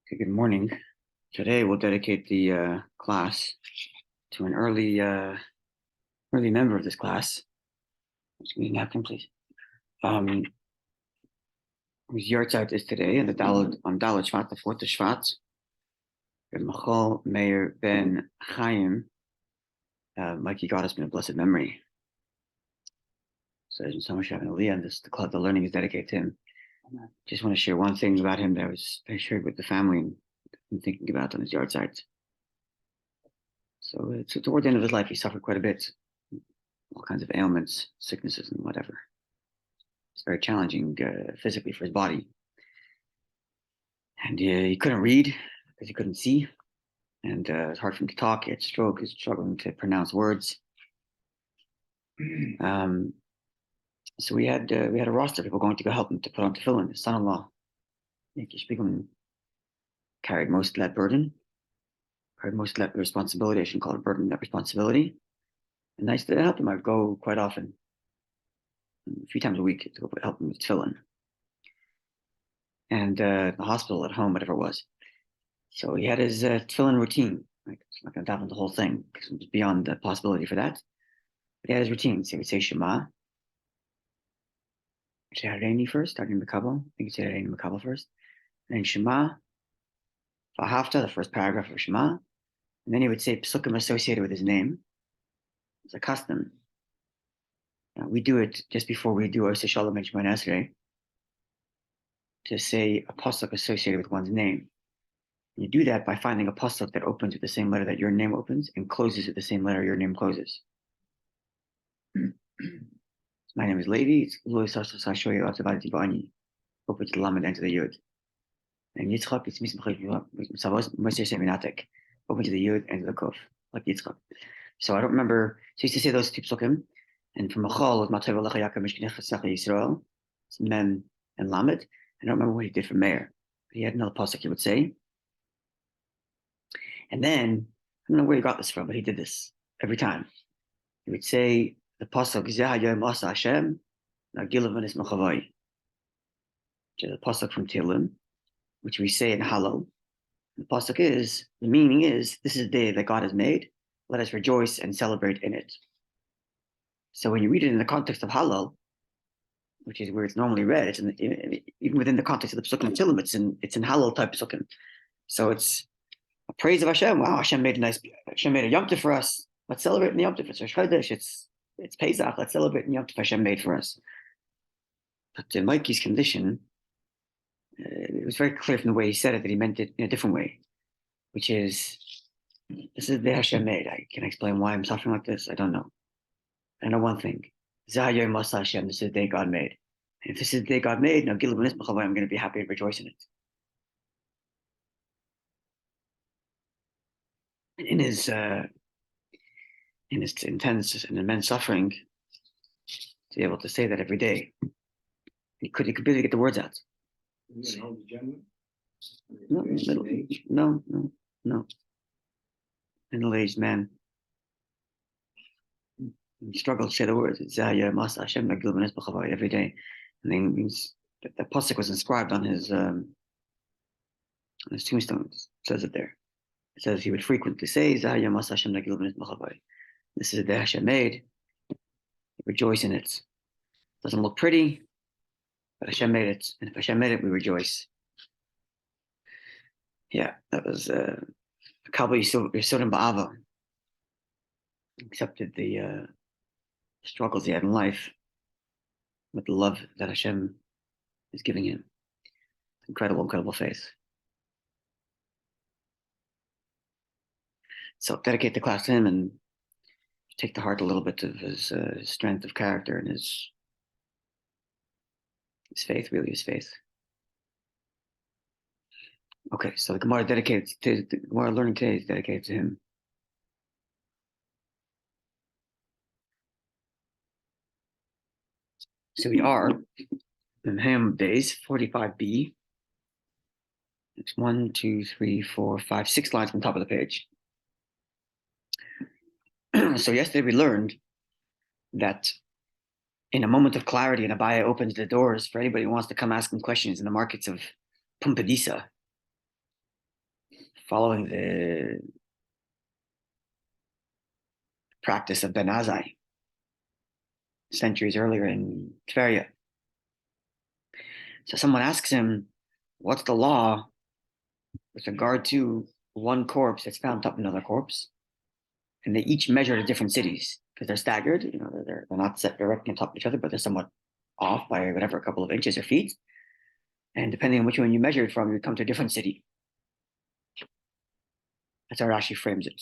Okay, good morning. Today we'll dedicate the class to an early member of this class. Just give me a napkin, please. Whose yahrzeit is today, and on Dalet Shvat, the 4th of Shvat. Machal Meir ben Chaim, like he got us in a blessed memory. So there's so much having Aliyah, and the learning is dedicated to him. Just want to share one thing about him that I shared with the family and thinking about on his yahrzeit. So toward the end of his life, he suffered quite a bit, all kinds of ailments, sicknesses, and whatever. It's very challenging physically for his body. And he couldn't read because he couldn't see. And it's hard for him to talk. He had stroke. He's struggling to pronounce words. So we had a roster of people going to go help him to put on tefillin. His son-in-law, Nicky Spiegelman, carried most of that burden, carried most of that responsibility. I shouldn't call it a burden, that responsibility. And I used to help him. I'd go quite often, a few times a week, to go help him with tefillin. And the hospital, at home, whatever it was. So he had his tefillin routine. Like, it's not going to daven the whole thing because it was beyond the possibility for that. But he had his routine. So he would say Shema. He'd say Hareini first, starting in Makabal. I think he'd say Hareini Makabal first. And then Shema, Vahafta, the first paragraph of Shema. And then he would say psukim associated with his name. It's a custom. We do it just before we do Oseh Shalom and Shemona Esrei, to say a pasuk associated with one's name. You do that by finding a pasuk that opens with the same letter that your name opens and closes with the same letter your name closes. My name is Levi. It's Louis Sashoy Otzavati Bani. Opens the Lamed into the Yud. And Yitzchak, it's Moshe Seminatek. Opens the Yud into the Kuf, like Yitzchak. So I don't remember. So he used to say those two psukim. And from Machal, was Matay V'Lecha Yaakov Mishkinech Chesach Yisrael. It's Mem and Lamed. I don't remember what he did for Meir. But he had another pasuk he would say. And then, I don't know where he got this from, but he did this every time. He would say the pasuk Zeh Hayom Asa Hashem Nagilav V'Nis Mechavai, which is a pasuk from Tehillim, which we say in Hallel. The pasuk is, the meaning is, this is the day that God has made. Let us rejoice and celebrate in it. So when you read it in the context of Hallel, which is where it's normally read, it's even within the context of the psukim of Tehillim, it's in Hallel type psukim. So it's a praise of Hashem. Wow, Hashem made a Yom Tov for us. Let's celebrate in the Yom Tov. It's Rosh Chodesh. It's Pesach. Let's celebrate in the Yom Tov Hashem made for us. But in Mikey's condition, it was very clear from the way he said it that he meant it in a different way, which is, this is the Hashem made. Can I explain why I'm suffering like this? I don't know. I know one thing. Zayah Masa Hashem. This is the day God made. And if this is the day God made, now I'm going to be happy and rejoice in it. In his intense and immense suffering, to be able to say that every day, he could barely get the words out. No. Middle-aged man. He struggled to say the words. It's every day, and then means that pasuk was inscribed on his tombstone. It says it there. It says he would frequently say, "This is the day Hashem made. Rejoice in it. Doesn't look pretty, but Hashem made it, and if Hashem made it, we rejoice." Yeah, that was Kabbalah Yisodin Ba'ava. Accepted the struggles he had in life with the love that Hashem is giving him. Incredible faith. So dedicate the class to him and take to heart a little bit of his strength of character and his faith, really his faith. Okay, so the Gemara learning today is dedicated to him. So we are in Ham days 45b. It's 1, 2, 3, 4, 5, 6 lines from the top of the page. So yesterday we learned that in a moment of clarity, and Abaya opens the doors for anybody who wants to come ask him questions in the markets of Pumbedisa. following the practice of Ben Azai centuries earlier in Tveria. So someone asks him, what's the law with regard to one corpse that's found on top of another corpse? And they each measure to different cities because they're staggered. They're not set directly on top of each other, but they're somewhat off by whatever, a couple of inches or feet. And depending on which one you measure it from, you come to a different city. That's how Rashi frames it.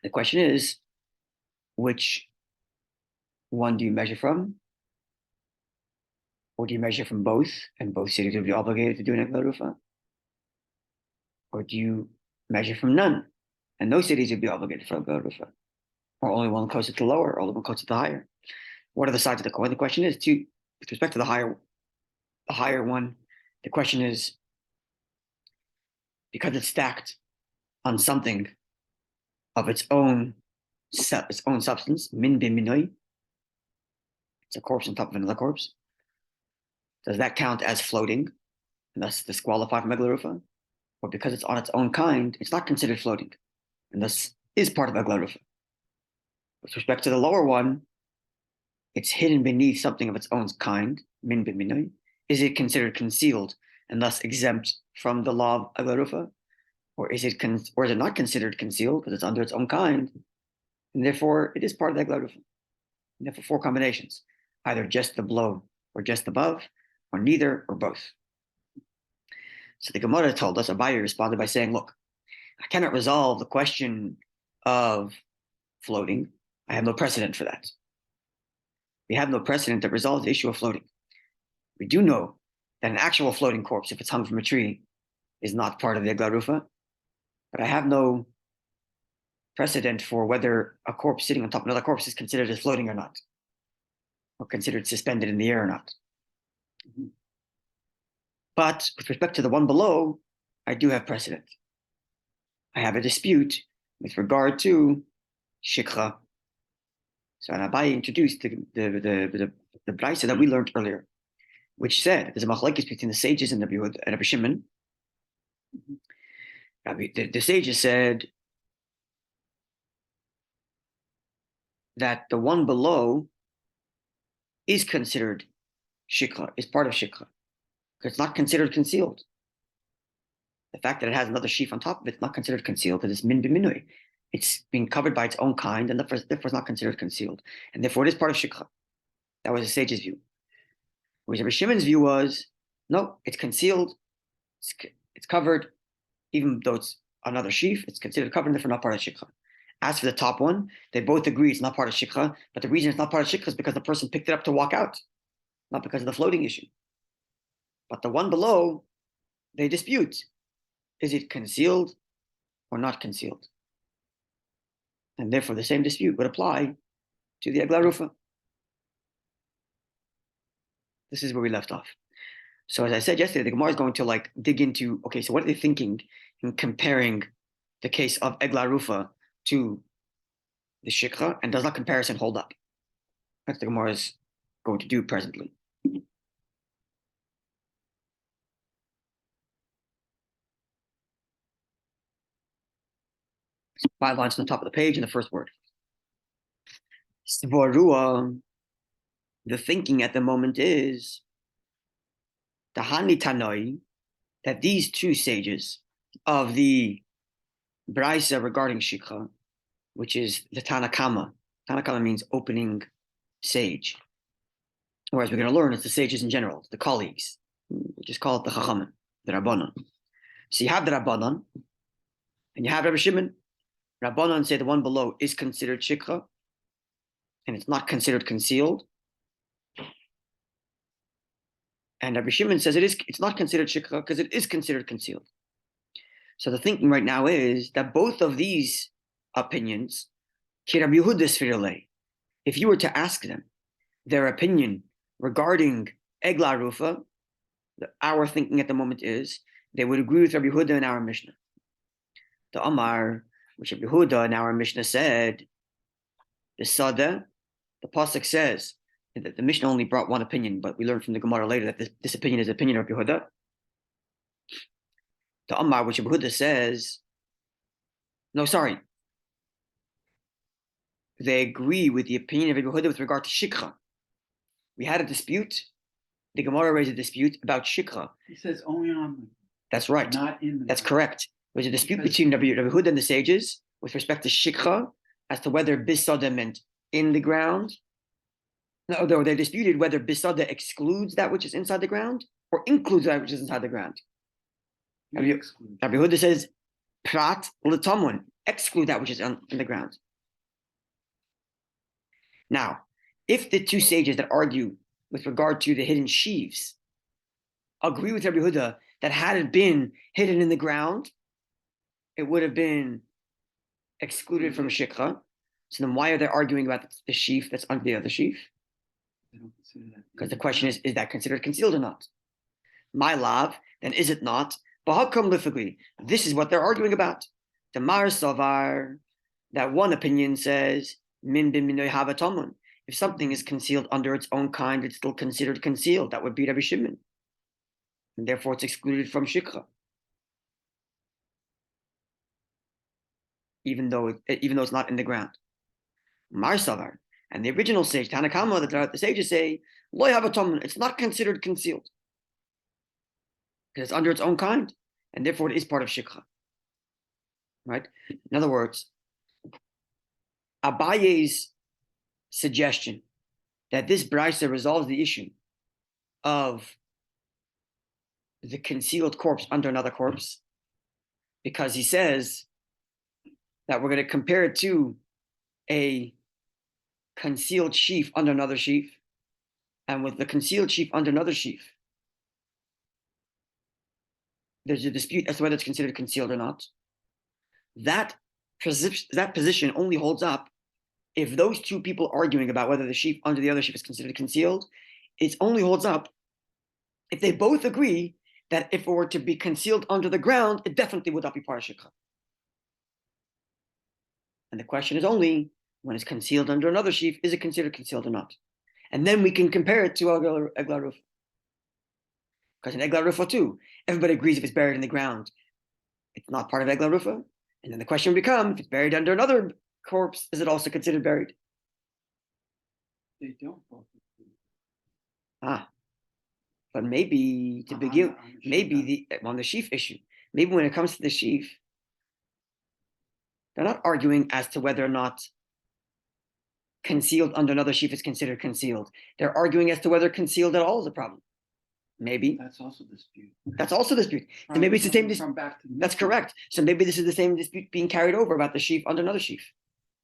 The question is, which one do you measure from? Or do you measure from both, and both cities will be obligated to do an Egla Rufa? Or do you measure from none, and no cities will be obligated for Egla Rufa? Or only one closer to the lower, or only one closer to the higher? What are the sides of the coin? The question is, with respect to the higher one, the question is, because it's stacked on something of its own substance, min bin minoi, it's a corpse on top of another corpse. Does that count as floating, and thus disqualified from Egla Rufa? Or because it's on its own kind, it's not considered floating, and thus is part of Egla Rufa? With respect to the lower one, it's hidden beneath something of its own kind, min bin minoi. Is it considered concealed and thus exempt from the law of Egla Rufa? Or is it not considered concealed because it's under its own kind, and therefore it is part of the Egla Rufa? And therefore, four combinations: either just the below, or just above, or neither, or both. So the Gemara told us, Abaye responded by saying, look, I cannot resolve the question of floating. I have no precedent for that. We have no precedent that resolves the issue of floating. We do know that an actual floating corpse, if it's hung from a tree, is not part of the Egla Rufa, but I have no precedent for whether a corpse sitting on top of another corpse is considered as floating or not, or considered suspended in the air or not. But with respect to the one below, I do have precedent. I have a dispute with regard to shikha. So Rabbi introduced the brisa that we learned earlier, which said there's a machlekes between the sages and Rabbi Shimon. The sages said that the one below is considered shikha, is part of shikha, because it's not considered concealed. The fact that it has another sheaf on top of it is not considered concealed because it's min b'minui. It's being covered by its own kind, and therefore it's not considered concealed. And therefore it is part of shikha. That was the sage's view. Whereas Rabbi Shimon's view was, no, it's concealed, it's covered, even though it's another sheaf, it's considered covered, and therefore not part of shikha. As for the top one, they both agree it's not part of shikha, but the reason it's not part of shikha is because the person picked it up to walk out, not because of the floating issue. But the one below, they dispute. Is it concealed or not concealed? And therefore the same dispute would apply to the Egla Rufa. This is where we left off. So as I said yesterday, the Gemara is going to dig into, okay, so what are they thinking in comparing the case of Egla Rufa to the Shikha, and does that comparison hold up? That's what the Gemara is going to do presently. 5 lines on the top of the page in the first word. Svorua, the thinking at the moment is Tahani Tanoi, that these two sages of the Braisa regarding Shikha, which is the Tanakama. Tanakama means opening sage. Whereas we're going to learn it's the sages in general, the colleagues. We just call it the Chachamim, the Rabbanon. So you have the Rabbanon, and you have Rabbi Shimon. Rabbanon say the one below is considered Shikha, and it's not considered concealed. And Rabbi Shimon says it's not considered Shikha because it is considered concealed. So the thinking right now is that both of these opinions, if you were to ask them their opinion regarding Egla Rufa, our thinking at the moment is they would agree with Rabbi Yehuda in our Mishnah. The Amar, which Rabbi Yehuda in our Mishnah said, the Sotah, the pasuk says that the Mishnah only brought one opinion, but we learned from the Gemara later that this opinion is the opinion of Rabbi Yehuda. The Amar, which Rabbi Huda says, no, sorry, they agree with the opinion of Rabbi Huda with regard to shikha. We had a dispute. The Gemara raised a dispute about shikha. He says only on. That's right. Not in. That's correct. There's a dispute between Rabbi Huda and the sages with respect to shikha as to whether bisada meant in the ground. No, they disputed whether bisada excludes that which is inside the ground or includes that which is inside the ground. Rabbi Huda says, prat l'tamun, exclude that which is in the ground. Now, if the two sages that argue with regard to the hidden sheaves agree with Rabbi Huda that had it been hidden in the ground, it would have been excluded from shikha. So then why are they arguing about the sheaf that's under the other sheaf? Because the question is that considered concealed or not? My love, then is it not? This is what they're arguing about. The Mar Savar, that one opinion says, min bin minoy havatamun. If something is concealed under its own kind, it's still considered concealed. That would be Rabbi Shimon. And therefore it's excluded from shikha. Even though it's not in the ground. Mar Savar. And the original sage, Tanakama, the sages say, loy havatamun, it's not considered concealed. Because it's under its own kind. And therefore it is part of shikha. Right? In other words, Abaye's suggestion that this brisa resolves the issue of the concealed corpse under another corpse, because he says that we're going to compare it to a concealed sheaf under another sheaf, and with the concealed sheaf under another sheaf, there's a dispute as to whether it's considered concealed or not. That position only holds up if those two people arguing about whether the sheaf under the other sheaf is considered concealed. It only holds up if they both agree that if it were to be concealed under the ground, it definitely would not be part of shikha. And the question is only, when it's concealed under another sheaf, is it considered concealed or not? And then we can compare it to Egla Rufa. Because in Egla Rufa too, everybody agrees if it's buried in the ground, it's not part of Egla Rufa. And then the question would become, if it's buried under another corpse, is it also considered buried? They don't both agree. But maybe to begin, maybe on the sheaf issue, maybe when it comes to the sheaf, they're not arguing as to whether or not concealed under another sheaf is considered concealed. They're arguing as to whether concealed at all is a problem. Maybe. That's also dispute. That's also dispute. So maybe it's the same dispute. That's correct. So maybe this is the same dispute being carried over about the sheaf under another sheaf.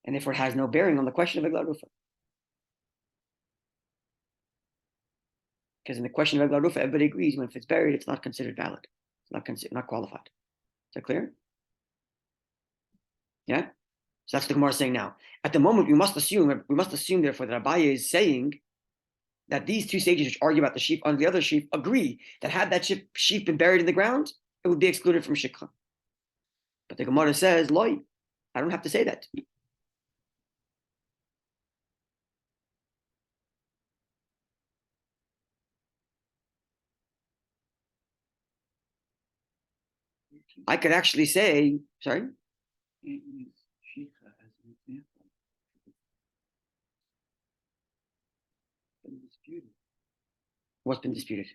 And therefore it has no bearing on the question of Egla Rufa. Because in the question of Egla Rufa, everybody agrees when if it's buried, it's not considered valid. It's not qualified. Is that clear? Yeah? So that's what the Gemara is saying now. At the moment, we must assume therefore that Abaye is saying that these two sages which argue about the sheaf under the other sheaf agree that had that sheaf been buried in the ground, it would be excluded from shikha. But the Gemara says, loy, I don't have to say that. I could actually say, sorry? Can't use shikha as an example. Been disputed. What's been disputed?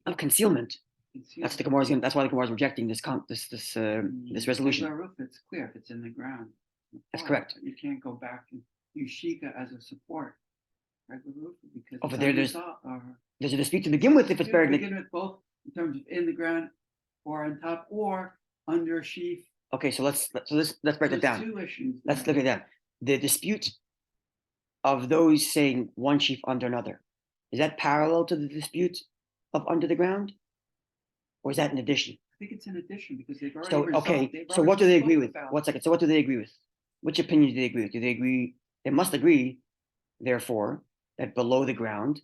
Of concealment. That's the Gemara's. That's why the Gemara is rejecting this resolution. It's clear if it's in the ground. That's correct. You can't go back and use shika as a support. Because over there, there's a dispute to begin with if it's buried. Begin with both in terms of in the ground, or on top, or under a sheaf. Okay, so let's break it down. Two issues. Let's look at that. The dispute of those saying one sheaf under another, is that parallel to the dispute of under the ground, or is that in addition? I think it's in addition because they've already. So what do they agree with? 1 second. So what do they agree with? Which opinion do they agree with? Do they agree? They must agree, therefore, that below the ground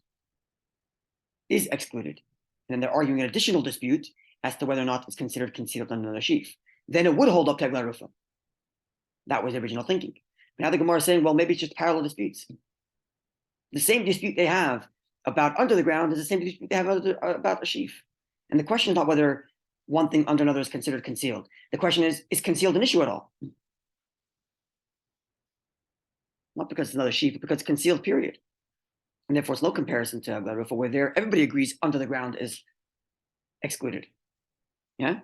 is excluded. And then they're arguing an additional dispute as to whether or not it's considered concealed under the sheaf. Then it would hold up to Egla Rufa. That was the original thinking. Now the Gemara is saying, well, maybe it's just parallel disputes. The same dispute they have about under the ground is the same dispute they have about a sheaf. And the question is not whether one thing under another is considered concealed. The question is concealed an issue at all? Not because it's another sheaf, but because it's concealed, period. And therefore, it's no comparison to Rufa, where there everybody agrees under the ground is excluded. Yeah?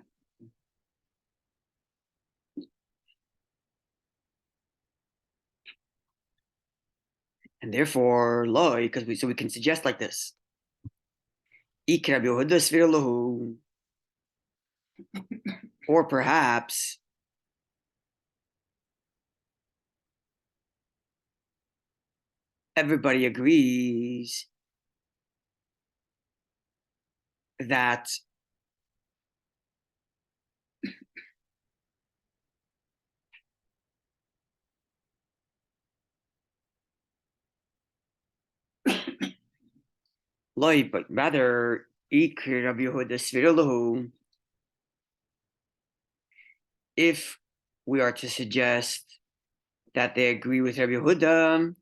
And therefore, loy, because we can suggest like this. Or perhaps everybody agrees that loy, but rather if we are to suggest that they agree with Rabbi Yehuda,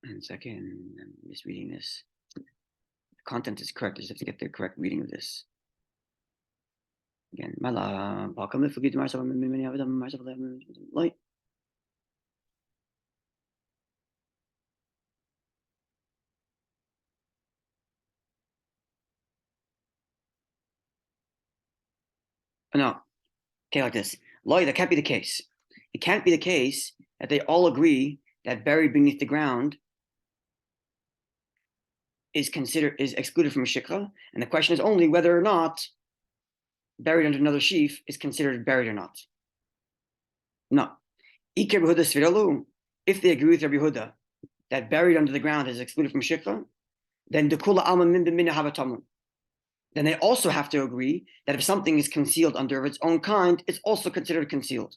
one second, I'm misreading this. The content is correct. I just have to get the correct reading of this. Again, light. No, okay, like this. Loy, that can't be the case. It can't be the case that they all agree that buried beneath the ground is excluded from a shikha, and the question is only whether or not buried under another sheaf is considered buried or not. No. If they agree with Rabbi Yehuda that buried under the ground is excluded from shikha, then the kula alma min b'minah havatamun. Then they also have to agree that if something is concealed under its own kind, it's also considered concealed.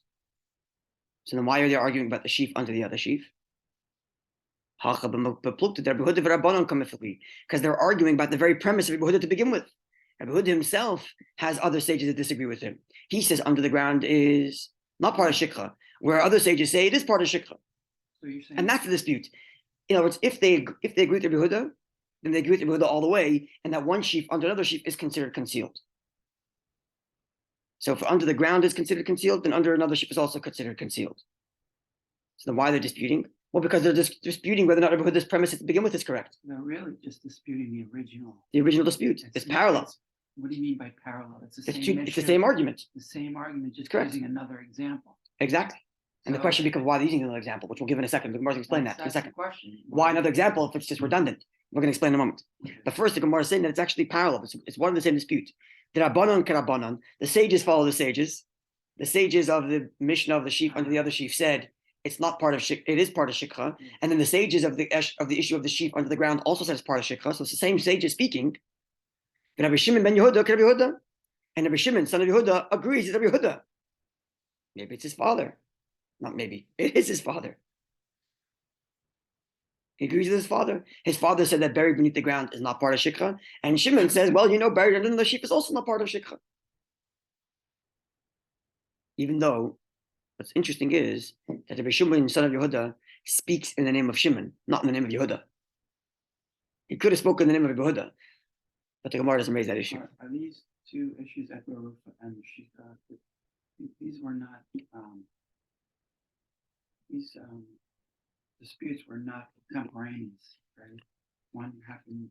So then why are they arguing about the sheaf under the other sheaf? Because they're arguing about the very premise of Rabbi Yehuda to begin with. Rabbi Yehuda himself has other sages that disagree with him. He says under the ground is not part of shikha, where other sages say it is part of shikha. So you're saying, and that's the dispute. In other words, if they agree with Rabbi Yehuda, then they agree with Rabbi Yehuda all the way, and that one sheaf under another sheaf is considered concealed. So if under the ground is considered concealed, then under another sheaf is also considered concealed. So then why are they disputing? Well, because they're disputing whether or not Rabbi Yehuda's premise to begin with is correct. they're really just disputing the original. The original dispute. It's parallel. What do you mean by parallel? It's the It's same the same argument. The same argument, just Correct. using another example. Exactly. And the So- question becomes why they're using another example, which we'll give in a second. The Gemara will explain that in a That's the second. question. Why another example if it's just redundant? We're going to explain in a moment. But first, the Gemara is saying that it's actually parallel. It's one of the same dispute. The Rabbanon Karabanon, the sages follow the sages. The sages of the Mishnah of the sheaf under the other sheaf said it's not part of shikha, it is part of shikha. And then the sages of the issue of the sheaf under the ground also said it's part of shikha. So it's the same sages speaking. But Rabbi Shimon ben Yehuda, Rabbi Yehuda, and Rabbi Shimon, son of Yehuda, agrees with Rabbi Yehuda. Maybe it's his father. Not maybe. It is his father. He agrees with his father. His father said that buried beneath the ground is not part of shikha. And Shimon says, well, buried under the sheep is also not part of shikha. Even though what's interesting is that Rabbi Shimon, son of Yehuda, speaks in the name of Shimon, not in the name of Yehuda. He could have spoken in the name of Yehuda, but the Gemara doesn't raise that issue. Are these two issues, Ekba and Shikha, these were not, these disputes were not contemporaneous, right? One happened.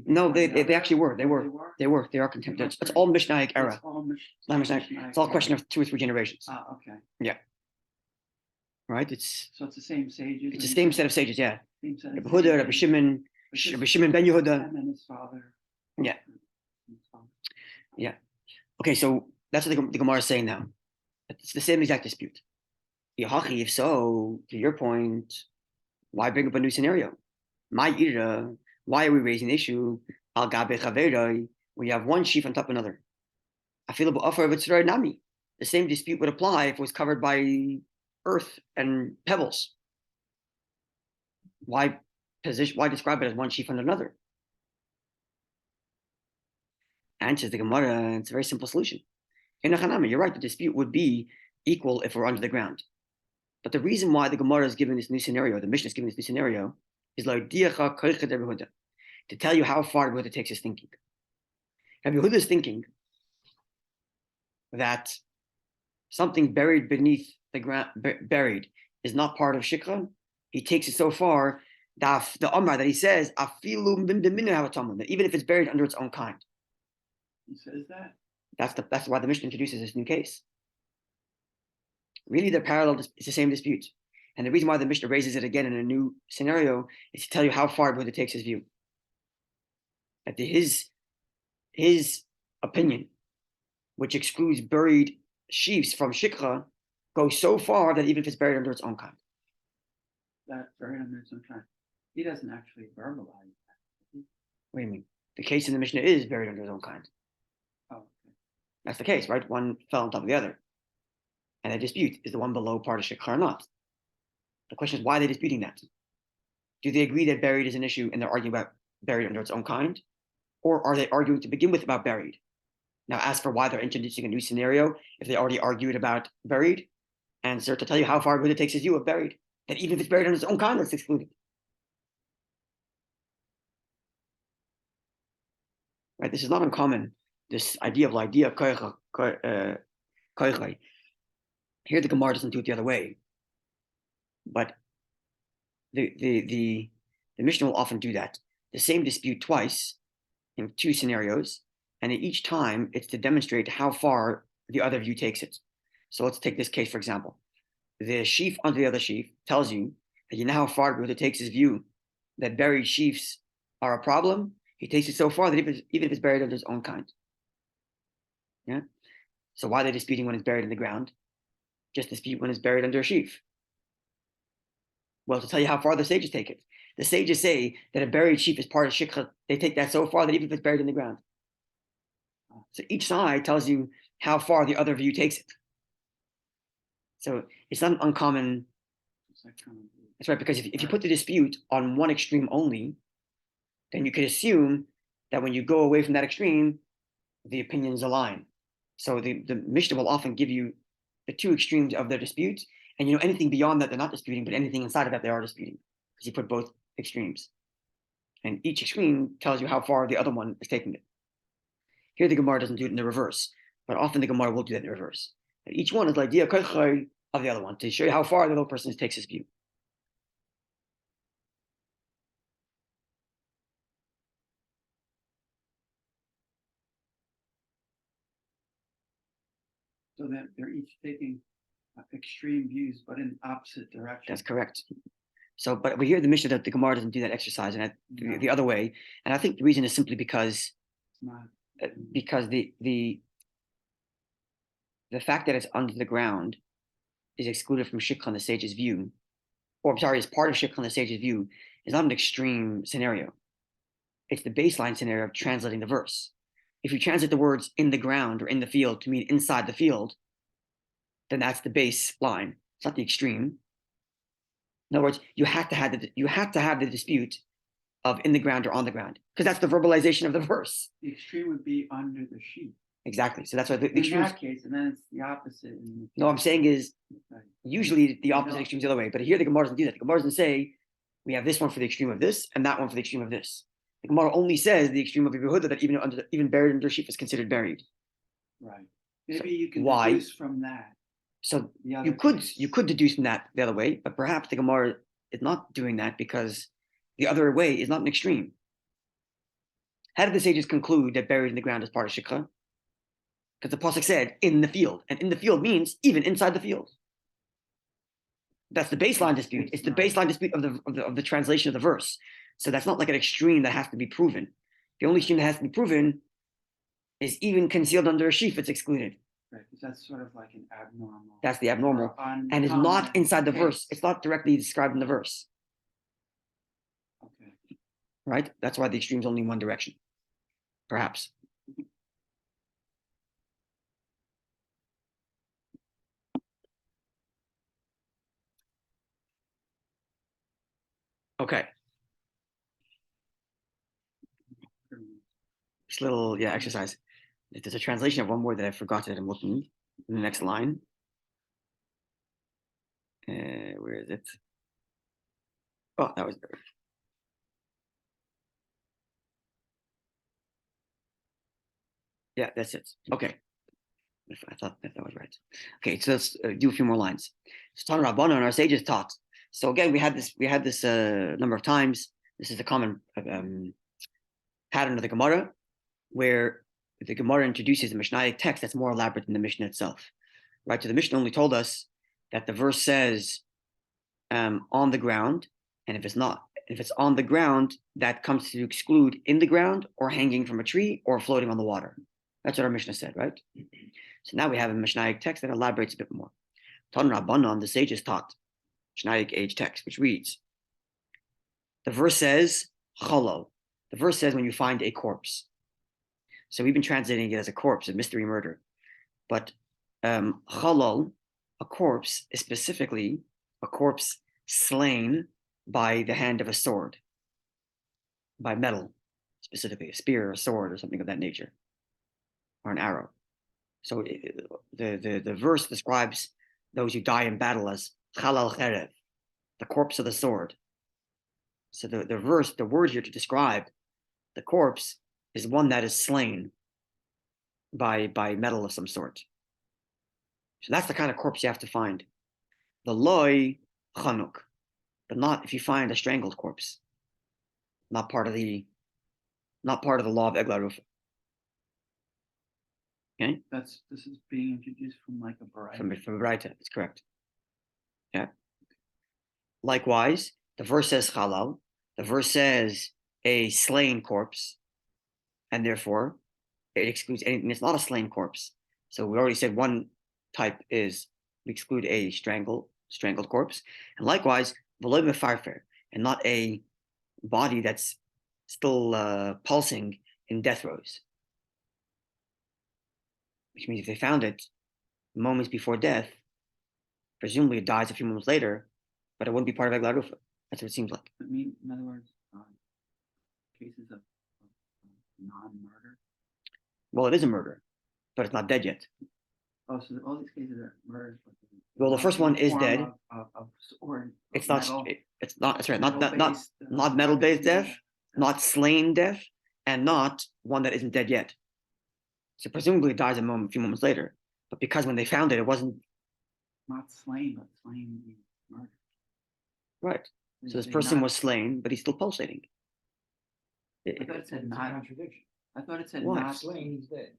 No, they actually were. They are contemporary. It's all Mishnaic era. It's all It's all a question of 2 or 3 generations. Ah, okay. Yeah. Right? So it's the same sages. It's the same set of sages, yeah. Same set of Rabbi Yehuda, Rabbi Shimon, Rabbi Shimon ben Yehuda. And then his father. Yeah. Yeah. Okay, so that's what the Gemara is saying now. It's the same exact dispute. Yahachi, if so, to your point, why bring up a new scenario? My ira, why are we raising the issue? Al gabe chaverai, we have one sheaf on top of another. I feel about offer of its nami. The same dispute would apply if it was covered by earth and pebbles. Why describe it as one sheaf under another? Answers the Gemara, it's a very simple solution. You're right, the dispute would be equal if we're under the ground. But the reason why the Gemara is given this new scenario, the Mishnah is given this new scenario, is to tell you how far Rabbi Yehuda takes his thinking. Rabbi Yehuda is thinking that something buried beneath the ground, buried, is not part of Shikha. He takes it so far that the Omar that he says, that even if it's buried under its own kind. He says that? That's why the Mishnah introduces this new case. Really, they're parallel. It's the same dispute. And the reason why the Mishnah raises it again in a new scenario is to tell you how far Buddha takes his view. That his opinion, which excludes buried sheaves from Shikha, goes so far that even if it's buried under its own kind. That's buried under its own kind. He doesn't actually verbalize that. What do you mean? The case in the Mishnah is buried under its own kind. Oh, okay. That's the case, right? One fell on top of the other. And a dispute is the one below part of Shikha or not. The question is, why are they disputing that? Do they agree that buried is an issue and they're arguing about buried under its own kind? Or are they arguing to begin with about buried? Now, as for why they're introducing a new scenario, if they already argued about buried, answer to tell you how far Buddha takes his view of buried, that even if it's buried under its own kind, it's excluded. Right? This is not uncommon. This idea of koichai. Here, the Gemara doesn't do it the other way, but the Mishnah will often do that. The same dispute twice in two scenarios, and each time it's to demonstrate how far the other view takes it. So let's take this case, for example. The sheaf under the other sheaf tells you that you know how far Buddha takes his view that buried sheaves are a problem. He takes it so far that even if it's buried under his own kind. Yeah. So why are they disputing when it's buried in the ground? Just dispute when it's buried under a sheaf. Well, to tell you how far the sages take it. The sages say that a buried sheaf is part of Shikha. They take that so far that even if it's buried in the ground. So each side tells you how far the other view takes it. So it's not uncommon. That's right, because if you put the dispute on one extreme only, then you could assume that when you go away from that extreme, the opinions align. So the Mishnah will often give you the two extremes of their dispute, and anything beyond that they're not disputing, but anything inside of that they are disputing, because you put both extremes. And each extreme tells you how far the other one is taking it. Here the Gemara doesn't do it in the reverse, but often the Gemara will do that in the reverse. And each one is the idea of the other one, to show you how far the other person takes his view. So that they're each taking extreme views, but in opposite directions. That's correct. So, but we hear the Mishnah that the Gemara doesn't do that exercise, and the other way. And I think the reason is simply because the fact that it's under the ground is excluded from Shikha on the sage's view, or I'm sorry, is part of Shikha on the sage's view, is not an extreme scenario. It's the baseline scenario of translating the verse. If you translate the words in the ground or in the field to mean inside the field, then that's the baseline. It's not the extreme. In other words, you have to have the dispute of in the ground or on the ground, because that's the verbalization of the verse. The extreme would be under the sheet. Exactly. So that's why the extreme. In that case, and then it's the opposite. No, I'm saying is usually the opposite extreme is the other way. But here the Gemara doesn't do that. The Gemara doesn't say we have this one for the extreme of this and that one for the extreme of this. The Gemara only says the extreme of Rabbi Yehuda, that even buried under a sheaf is considered buried. Right. Maybe you can deduce from that. So you could deduce from that the other way, but perhaps the Gemara is not doing that because the other way is not an extreme. How did the sages conclude that buried in the ground is part of Shikha? Because the pasuk said in the field, and in the field means even inside the field. That's the baseline dispute. It's the baseline dispute of the translation of the verse. So that's not like an extreme that has to be proven. The only extreme that has to be proven is even concealed under a sheaf, it's excluded. Right, because that's sort of like an abnormal. That's the abnormal. And it's not inside the verse. It's not directly described in the verse. Okay. Right? That's why the extreme is only in one direction. Perhaps. Okay. This little exercise. If there's a translation of one word that I forgot it, I'm looking in the next line. Where is it? Oh, that was there. Yeah, that's it. Okay. I thought that was right. Okay, so let's do a few more lines. So Tana Rabbana and our sages taught. So again, we had this number of times. This is the common pattern of the Gemara, where the Gemara introduces a Mishnaic text that's more elaborate than the Mishnah itself. Right? So the Mishnah only told us that the verse says on the ground, and if it's on the ground, that comes to exclude in the ground or hanging from a tree or floating on the water. That's what our Mishnah said, right? So now we have a Mishnaic text that elaborates a bit more. Tan Rabbanan, the sages taught, Mishnaic age text, which reads, the verse says, cholo. The verse says when you find a corpse. So we've been translating it as a corpse, a mystery murder. But cholo, a corpse, is specifically a corpse slain by the hand of a sword, by metal, specifically a spear or a sword or something of that nature, or an arrow. So the verse describes those who die in battle as chalal cherev, the corpse of the sword. So the word here to describe the corpse is one that is slain by metal of some sort. So that's the kind of corpse you have to find. The loy chanuk, but not if you find a strangled corpse. Not part of the law of Egla Rufa. Okay? This is being introduced from like a variety. From a variety, that's correct. Yeah. Likewise, the verse says halal. The verse says a slain corpse, and therefore it excludes anything. It's not a slain corpse. So we already said one type is we exclude a strangled corpse, and likewise v'lo mefarfer, and not a body that's still pulsing in death throes. Which means if they found it moments before death, presumably it dies a few moments later, but it wouldn't be part of Egla Rufa. That's what it seems like. I mean, in other words, cases of non-murder. Well, it is a murder, but it's not dead yet. Oh, so all these cases are murders. Well, the first one is dead. It's not. It's not. That's right. Not metal-based death, not slain death, and not one that isn't dead yet. So presumably it dies a few moments later. But because when they found it, it wasn't not slain, but slain means murder. Right. So this person was slain, but he's still pulsating. I thought it said not contradiction. I thought it said What? Not slain, he's dead.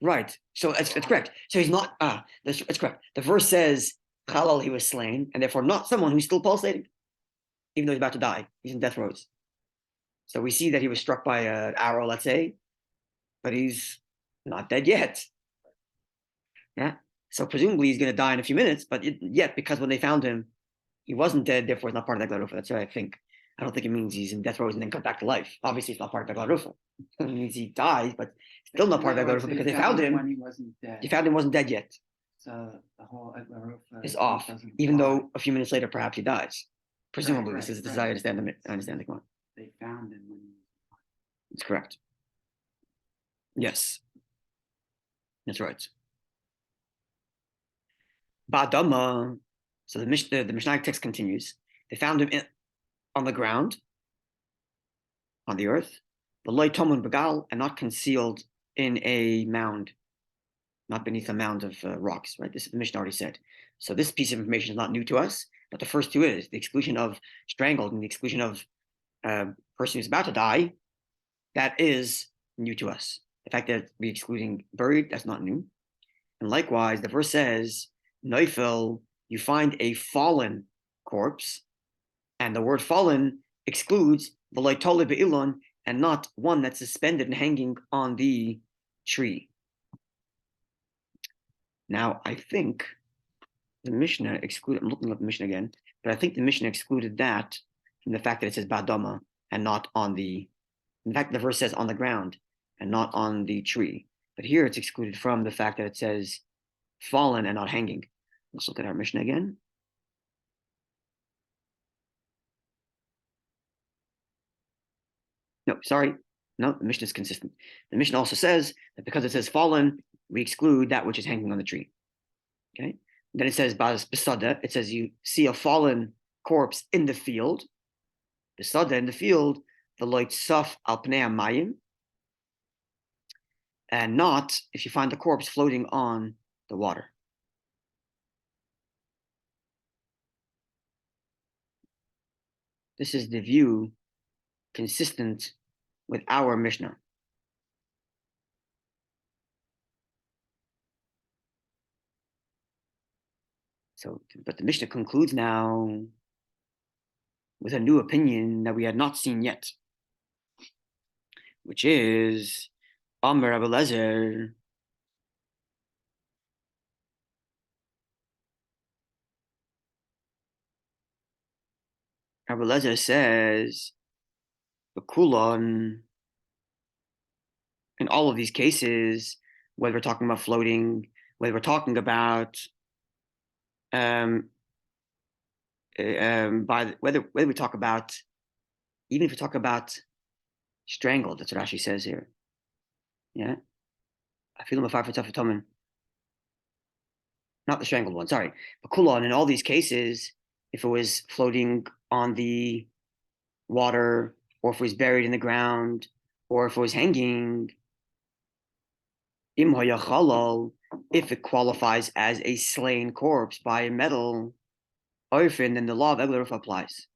Right. So it's correct. So he's not. It's correct. The verse says halal, he was slain, and therefore not someone who's still pulsating, even though he's about to die. He's in death throes. So we see that he was struck by an arrow, let's say, but he's not dead yet. Yeah. So presumably he's going to die in a few minutes, but yet because when they found him, he wasn't dead, therefore he's not part of that Egla Rufa. That's what I think. I don't think it means he's in death rows and then come back to life. Obviously, it's not part of Egla Rufa. It means he dies, but still not part of Egla Rufa because they found him when he wasn't dead. They found him wasn't dead yet. So the whole Egla Rufa is off, even though a few minutes later perhaps he dies. Presumably, right, this is right. I understand the one. They found him when he was. It's correct. Yes, that's right. Ba'adama. So the Mishnah text continues. They found him on the ground, on the earth, the loy tomun begal, and not concealed in a mound, not beneath a mound of rocks. Right. This is the Mishnah already said. So this piece of information is not new to us, but the first two is the exclusion of strangled and the exclusion of person who's about to die. That is new to us. The fact that we're excluding buried, that's not new. And likewise, the verse says, Neufel, you find a fallen corpse, and the word fallen excludes the loitole be'ilon and not one that's suspended and hanging on the tree. Now, I think the Mishnah excluded, I'm looking at the Mishnah again, but I think the Mishnah excluded that from the fact that it says Ba'adama and not on the, in fact, the verse says on the ground and not on the tree. But here it's excluded from the fact that it says fallen and not hanging. Let's look at our Mishnah again. No, sorry. No, the Mishnah is consistent. The Mishnah also says that because it says fallen, we exclude that which is hanging on the tree. Okay. Then it says Bas Besada. It says you see a fallen corpse in the field. Besada in the field, the light saf al pnei mayim, and not if you find the corpse floating on the water. This is the view consistent with our Mishnah. So, but the Mishnah concludes now with a new opinion that we had not seen yet, which is Amr Rabbi Lezer. Rabbi Lezer says, Bekulon, in all of these cases, whether we're talking about floating, whether we're talking about whether we talk about, even if we talk about strangled, that's what Rashi says here. Yeah, I feel him not the strangled one. Sorry, but kulon. In all these cases, if it was floating on the water, or if it was buried in the ground, or if it was hanging, im hayachalal, if it qualifies as a slain corpse by a metal, orphan, then the law of Egleruf applies.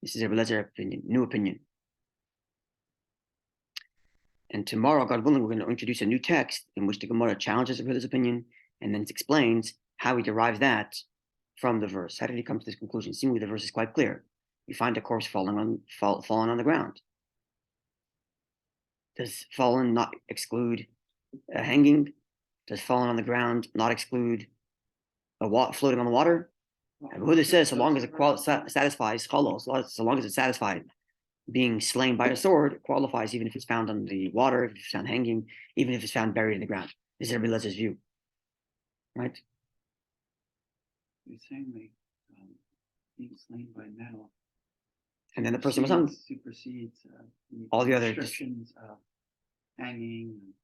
This is a Lezer opinion, new opinion. And tomorrow, God willing, we're going to introduce a new text in which the Gemara challenges Rabbi's opinion and then it explains how he derives that from the verse. How did he come to this conclusion? Seemingly, the verse is quite clear. You find a corpse falling on the ground. Does fallen not exclude hanging? Does fallen on the ground not exclude floating on the water? And Buddha says, so long as it satisfies chalal, so long as it's satisfied being slain by a sword, it qualifies even if it's found on the water, if it's found hanging, even if it's found buried in the ground. This is Rabbi Lezer's view, right? You're saying like being slain by metal, and then the person was hung. Supersedes all the other restrictions of hanging, and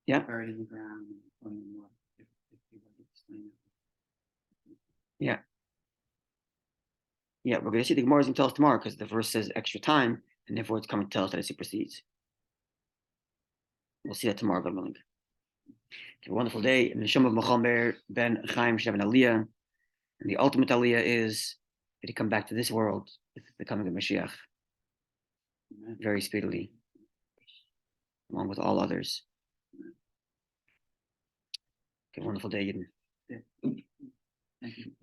yeah, buried in the ground, and floating in the water. If people get slain. Yeah. Yeah, we're going to see the Gemara is going to tell us tomorrow because the verse says extra time, and therefore it's coming to tell us that it supersedes. We'll see that tomorrow, God willing. Have a wonderful day. And the Shem of Mechaber ben Chaim should have an Aliyah. And the ultimate Aliyah is that he come back to this world with the coming of Mashiach. Amen. Very speedily, along with all others. Have a wonderful day, Yidden. Yeah.